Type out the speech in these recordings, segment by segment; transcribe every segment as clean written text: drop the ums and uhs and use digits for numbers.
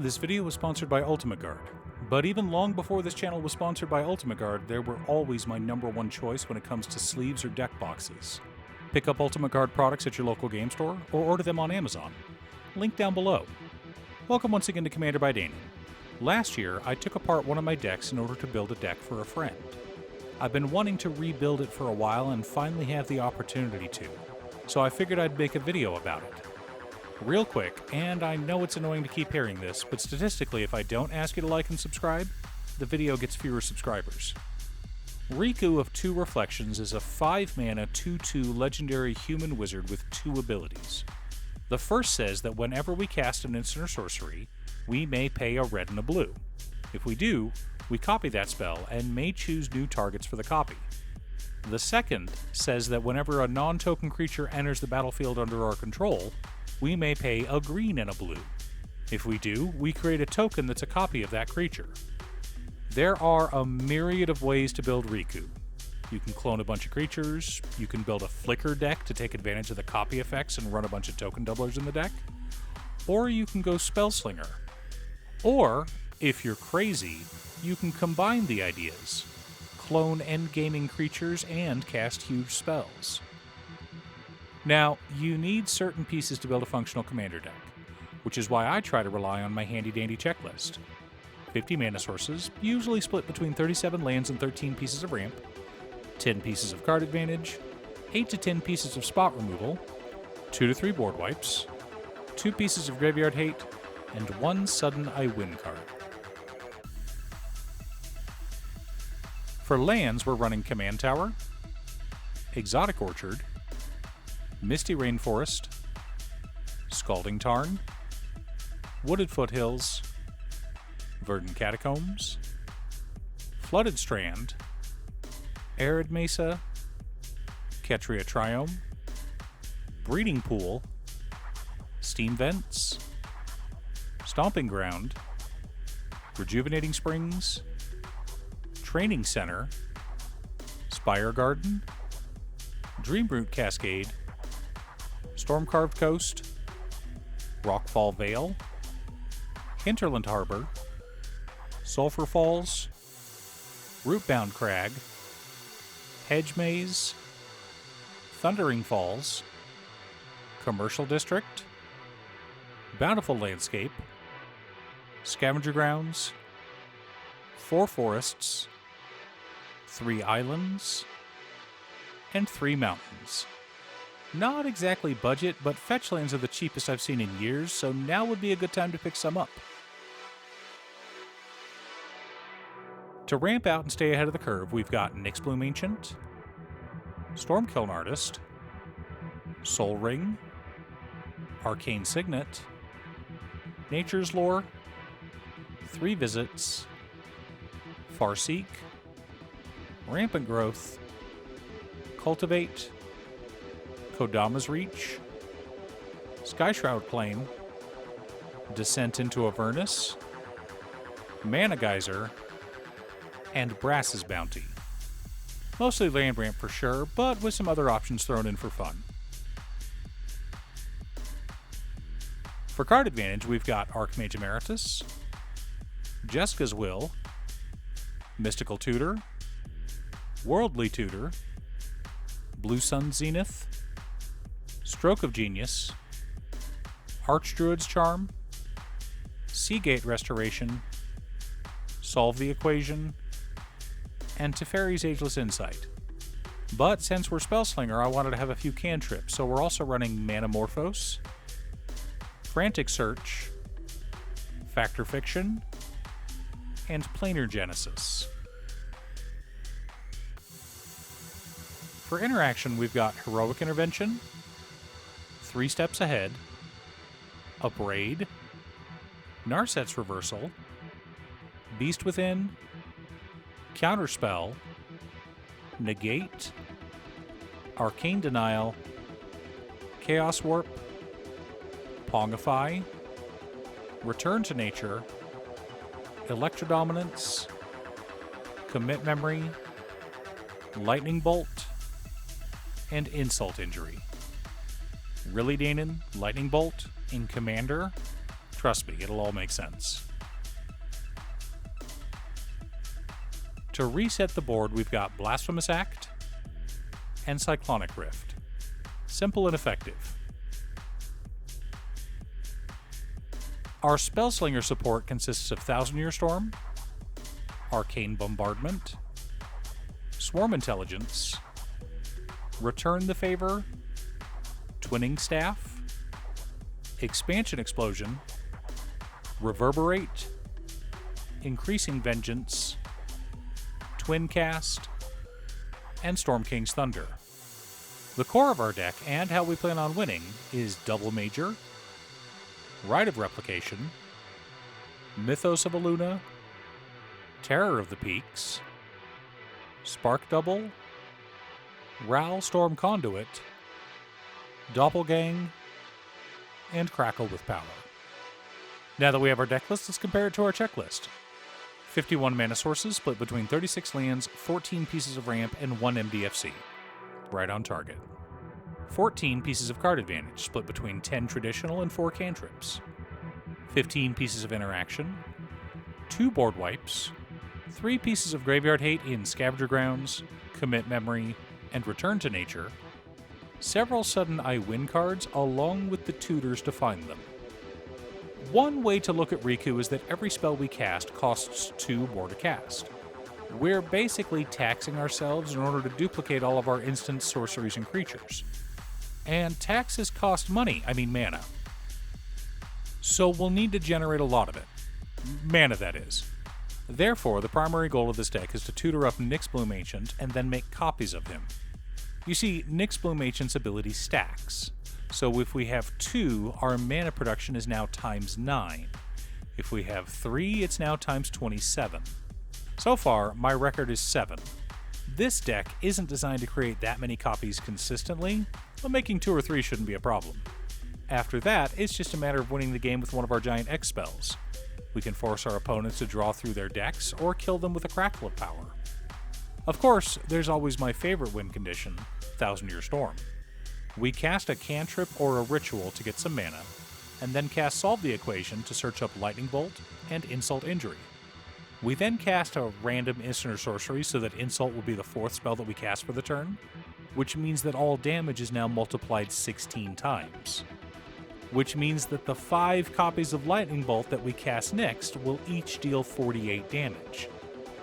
This video was sponsored by Ultimate Guard, but even long before this channel was sponsored by Ultimate Guard, they were always my #1 choice when it comes to sleeves or deck boxes. Pick up Ultimate Guard products at your local game store or order them on Amazon. Link down below. Welcome once again to Commander by Dana. Last year, I took apart one of my decks in order to build a deck for a friend. I've been wanting to rebuild it for a while and finally have the opportunity to, so I figured I'd make a video about it. Real quick, and I know it's annoying to keep hearing this, but statistically if I don't ask you to like and subscribe, the video gets fewer subscribers. Riku of 2 Reflections is a 5-mana 2/2 legendary human wizard with 2 abilities. The first says that whenever we cast an instant or sorcery, we may pay a red and a blue. If we do, we copy that spell and may choose new targets for the copy. The second says that whenever a non-token creature enters the battlefield under our control, we may pay a green and a blue. If we do, we create a token that's a copy of that creature. There are a myriad of ways to build Riku. You can clone a bunch of creatures, you can build a flicker deck to take advantage of the copy effects and run a bunch of token doublers in the deck, or you can go Spellslinger. Or, if you're crazy, you can combine the ideas, clone endgaming creatures and cast huge spells. Now, you need certain pieces to build a functional commander deck, which is why I try to rely on my handy-dandy checklist. 50 mana sources, usually split between 37 lands and 13 pieces of ramp, 10 pieces of card advantage, 8 to 10 pieces of spot removal, 2 to 3 board wipes, 2 pieces of graveyard hate, and 1 sudden I win card. For lands, we're running Command Tower, Exotic Orchard, Misty Rainforest, Scalding Tarn, Wooded Foothills, Verdant Catacombs, Flooded Strand, Arid Mesa, Ketria Triome, Breeding Pool, Steam Vents, Stomping Ground, Rejuvenating Springs, Training Center, Spire Garden, Dreamroot Cascade, Stormcarved Coast, Rockfall Vale, Hinterland Harbor, Sulphur Falls, Rootbound Crag, Hedge Maze, Thundering Falls, Commercial District, Bountiful Landscape, Scavenger Grounds, 4 Forests, 3 Islands, and 3 Mountains. Not exactly budget, but fetch lands are the cheapest I've seen in years, so now would be a good time to pick some up. To ramp out and stay ahead of the curve, we've got Nyxbloom Ancient, Stormkiln Artist, Soul Ring, Arcane Signet, Nature's Lore, 3 Visits, Farseek, Rampant Growth, Cultivate, Kodama's Reach, Skyshroud Plain, Descent into Avernus, Mana Geyser, and Brass's Bounty. Mostly land ramp for sure, but with some other options thrown in for fun. For card advantage, we've got Archmage Emeritus, Jessica's Will, Mystical Tutor, Worldly Tutor, Blue Sun Zenith, Stroke of Genius, Archdruid's Charm, Seagate Restoration, Solve the Equation, and Teferi's Ageless Insight. But since we're Spellslinger, I wanted to have a few cantrips, so we're also running Manamorphose, Frantic Search, Factor Fiction, and Planar Genesis. For interaction, we've got Heroic Intervention, 3 Steps Ahead, Upraid, Narset's Reversal, Beast Within, Counterspell, Negate, Arcane Denial, Chaos Warp, Pongify, Return to Nature, Electrodominance, Commit Memory, Lightning Bolt, and Insult Injury. Really, Danon? Lightning Bolt in Commander? Trust me, it'll all make sense. To reset the board, we've got Blasphemous Act and Cyclonic Rift. Simple and effective. Our Spellslinger support consists of Thousand Year Storm, Arcane Bombardment, Swarm Intelligence, Return the Favor, Twinning Staff, Expansion Explosion, Reverberate, Increasing Vengeance, Twin Cast, and Storm King's Thunder. The core of our deck and how we plan on winning is Double Major, Rite of Replication, Mythos of Aluna, Terror of the Peaks, Spark Double, Ral Storm Conduit, Doppelgang, and Crackle with Power. Now that we have our deck list, let's compare it to our checklist. 51 mana sources split between 36 lands, 14 pieces of ramp, and 1 MDFC. Right on target. 14 pieces of card advantage split between 10 traditional and 4 cantrips. 15 pieces of interaction, 2 board wipes, 3 pieces of graveyard hate in Scavenger Grounds, Commit Memory, and Return to Nature, several sudden I win cards along with the tutors to find them. One way to look at Riku is that every spell we cast costs 2 more to cast. We're basically taxing ourselves in order to duplicate all of our instant sorceries and creatures. And taxes cost money, mana. So we'll need to generate a lot of it. Mana, that is. Therefore, the primary goal of this deck is to tutor up Nyx Bloom Ancient and then make copies of him. You see, Nyx Bloom Ancient's ability stacks. So if we have 2, our mana production is now times 9. If we have 3, it's now times 27. So far, my record is 7. This deck isn't designed to create that many copies consistently, but making 2 or 3 shouldn't be a problem. After that, it's just a matter of winning the game with one of our giant X spells. We can force our opponents to draw through their decks, or kill them with a Crackle of Power. Of course, there's always my favorite win condition, Thousand Year Storm. We cast a cantrip or a ritual to get some mana, and then cast Solve the Equation to search up Lightning Bolt and Insult Injury. We then cast a random instant or sorcery so that Insult will be the 4th spell that we cast for the turn, which means that all damage is now multiplied 16 times. Which means that the 5 copies of Lightning Bolt that we cast next will each deal 48 damage.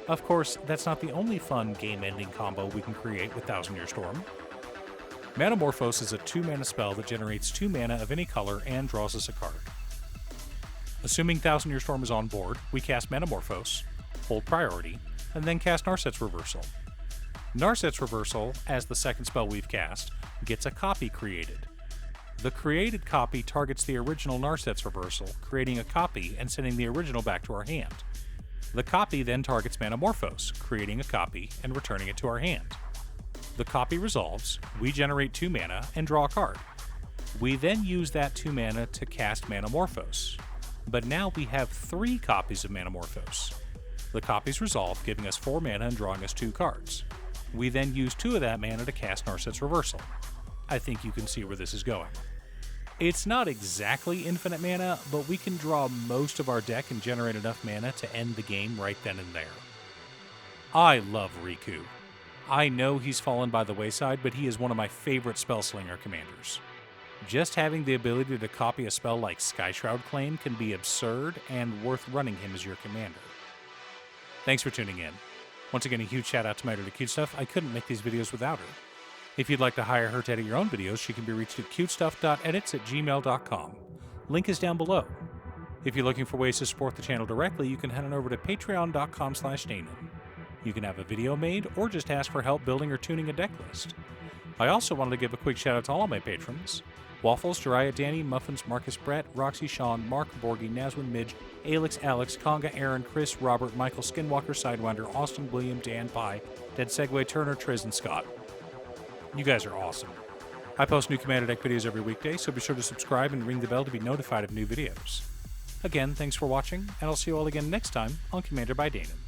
Of course, that's not the only fun game-ending combo we can create with Thousand Year Storm. Manamorphose is a 2-mana spell that generates 2 mana of any color and draws us a card. Assuming Thousand Year Storm is on board, we cast Manamorphose, hold priority, and then cast Narset's Reversal. Narset's Reversal, as the second spell we've cast, gets a copy created. The created copy targets the original Narset's Reversal, creating a copy and sending the original back to our hand. The copy then targets Manamorphose, creating a copy and returning it to our hand. The copy resolves, we generate 2 mana and draw a card. We then use that 2 mana to cast Manamorphose. But now we have 3 copies of Manamorphose. The copies resolve, giving us 4 mana and drawing us 2 cards. We then use 2 of that mana to cast Narset's Reversal. I think you can see where this is going. It's not exactly infinite mana, but we can draw most of our deck and generate enough mana to end the game right then and there. I love Riku. I know he's fallen by the wayside, but he is one of my favorite Spellslinger commanders. Just having the ability to copy a spell like Skyshroud Claim can be absurd and worth running him as your commander. Thanks for tuning in. Once again, a huge shout out to my editor cutestuff. I couldn't make these videos without her. If you'd like to hire her to edit your own videos, she can be reached at cutestuff.edits@gmail.com. Link is down below. If you're looking for ways to support the channel directly, you can head on over to patreon.com/Danon. You can have a video made or just ask for help building or tuning a deck list. I also wanted to give a quick shout out to all of my patrons: Waffles, Jiraiya, Danny, Muffins, Marcus, Brett, Roxy, Sean, Mark, Borgie, Nazwin, Midge, Alex, Alex, Conga, Aaron, Chris, Robert, Michael, Skinwalker, Sidewinder, Austin, William, Dan, Pye, Dead Segway, Turner, Triz, and Scott. You guys are awesome. I post new Commander Deck videos every weekday, so be sure to subscribe and ring the bell to be notified of new videos. Again, thanks for watching, and I'll see you all again next time on Commander by Danon.